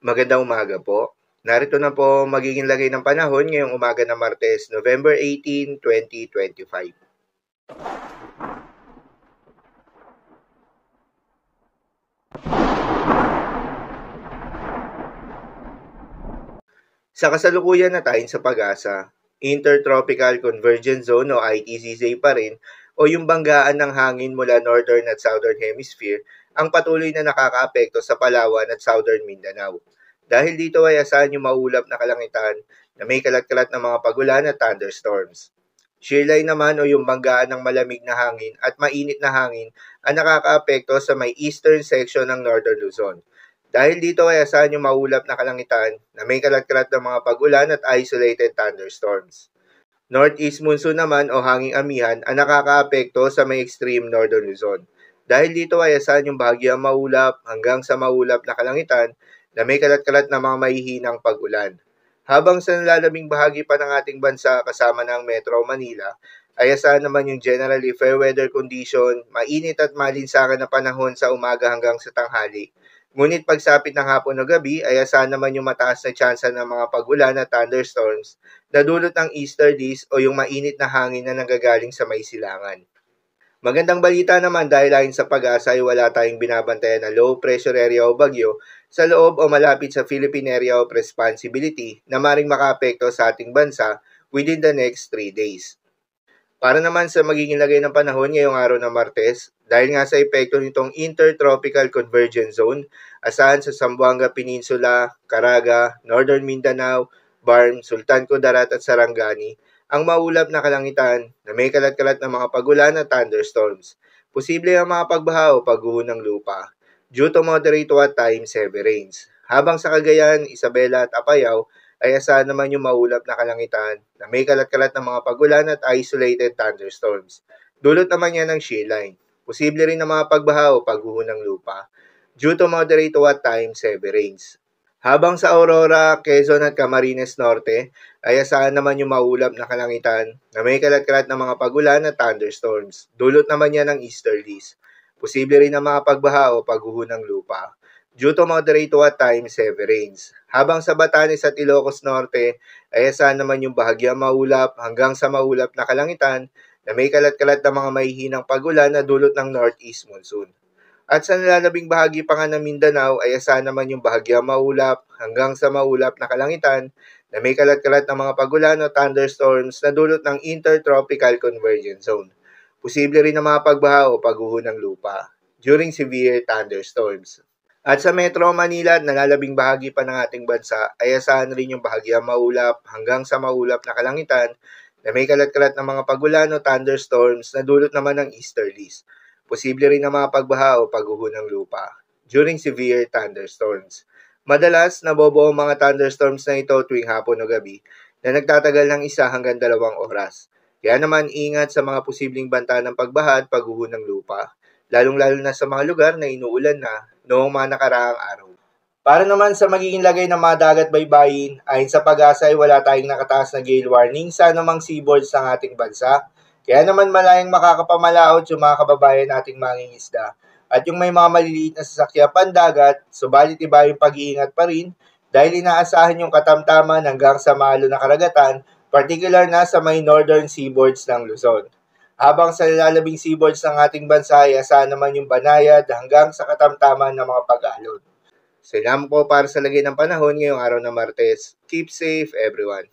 Magandang umaga po. Narito na po magiging lagay ng panahon ngayong umaga ng Martes, November 18, 2025. Sa kasalukuyan na tayo sa pag-asa, Intertropical Convergence Zone o ITCZ pa rin o yung banggaan ng hangin mula Northern at Southern Hemisphere ang patuloy na nakakaapekto sa Palawan at Southern Mindanao. Dahil dito ay asahan yung maulap na kalangitan na may kalat-kalat na mga pagulan at thunderstorms. Shearline naman o yung banggaan ng malamig na hangin at mainit na hangin ang nakakaapekto sa may eastern section ng Northern Luzon. Dahil dito ay asahan yung maulap na kalangitan na may kalat-kalat ng mga pagulan at isolated thunderstorms. Northeast monsoon naman o hanging amihan ang nakakaapekto sa may extreme Northern Luzon. Dahil dito ay asahan yung bahagyang maulap hanggang sa maulap na kalangitan na may kalat-kalat na mga mahihinang pag-ulan. Habang sa nalalaming bahagi pa ng ating bansa kasama ng Metro Manila, ay asahan naman yung generally fair weather condition, mainit at malinsangan na panahon sa umaga hanggang sa tanghali. Ngunit pagsapit ng hapon o gabi ay asahan naman yung mataas na tsansa ng mga pag-ulan at thunderstorms na dulot ng easterlies o yung mainit na hangin na nanggagaling sa may silangan. Magandang balita naman dahil ayon sa pag-asa ay wala tayong binabantayan na low pressure area o bagyo sa loob o malapit sa Philippine Area of Responsibility na maring makaapekto sa ating bansa within the next 3 days. Para naman sa magiging lagay ng panahon ngayong araw ng Martes, dahil nga sa epekto nitong Intertropical Convergence Zone, asahan sa Zamboanga Peninsula, Caraga, Northern Mindanao, Barm, Sultan Kudarat at Sarangani, ang maulap na kalangitan na may kalat-kalat na mga pagulan at thunderstorms. Posible ang mga pagbaha o pagguho ng lupa, due to moderate to at times heavy rains. Habang sa Cagayan, Isabela at Apayao, ay asahan naman yung maulap na kalangitan na may kalat-kalat ng mga pagulan at isolated thunderstorms. Dulot naman yan ng shearline. Posible rin na mga pagbaha o pagguho ng lupa due to moderate to at times heavy rains. Habang sa Aurora, Quezon at Camarines Norte ay asahan naman yung maulap na kalangitan na may kalat-kalat ng mga pagulan at thunderstorms. Dulot naman yan ng easterlies. Posible rin na mga pagbaha o pagguho ng lupa due to moderate to at times heavy rains. Habang sa Batanes at Ilocos Norte ay asahan naman yung bahagyang maulap hanggang sa maulap na kalangitan na may kalat-kalat na mga mahihinang pagulan na dulot ng northeast monsoon. At sa nalalabing bahagi pa nga ng Mindanao ay asahan naman yung bahagyang maulap hanggang sa maulap na kalangitan na may kalat-kalat na mga pagulan o thunderstorms na dulot ng Intertropical Convergence Zone. Posible rin na mga pagbaha o pagguho ng lupa during severe thunderstorms. At sa Metro Manila at nalalabing bahagi pa ng ating bansa ay asahan rin yung bahagyang maulap hanggang sa maulap na kalangitan na may kalat-kalat ng mga pagulan o thunderstorms na dulot naman ng easterlies. Posible rin na mga pagbaha o pagguho ng lupa during severe thunderstorms. Madalas, nabobo ang mga thunderstorms na ito tuwing hapon o gabi na nagtatagal ng 1 hanggang 2 oras. Kaya naman ingat sa mga posibleng banta ng pagbaha at pagguho ng lupa, lalong-lalo na sa mga lugar na inuulan na noong mga nakaraang araw. Para naman sa magiging lagay ng mga dagat baybayin, ayon sa pag-asa ay wala tayong nakataas na gale warning sa anumang seaboards ng ating bansa. Kaya naman malayang makakapamalaot yung mga kababayan nating mangingisda. At yung may mga maliliit na sasakyan pandagat, subalit iba yung pag-iingat pa rin dahil inaasahan yung katamtaman hanggang sa malo na karagatan, particular na sa may northern seaboards ng Luzon. Habang sa nilalabing seaboards ng ating bansa ay asahan naman yung banayad hanggang sa katamtaman ng mga pag-alon. Salamat po para sa lagay ng panahon ngayong araw ng Martes. Keep safe everyone.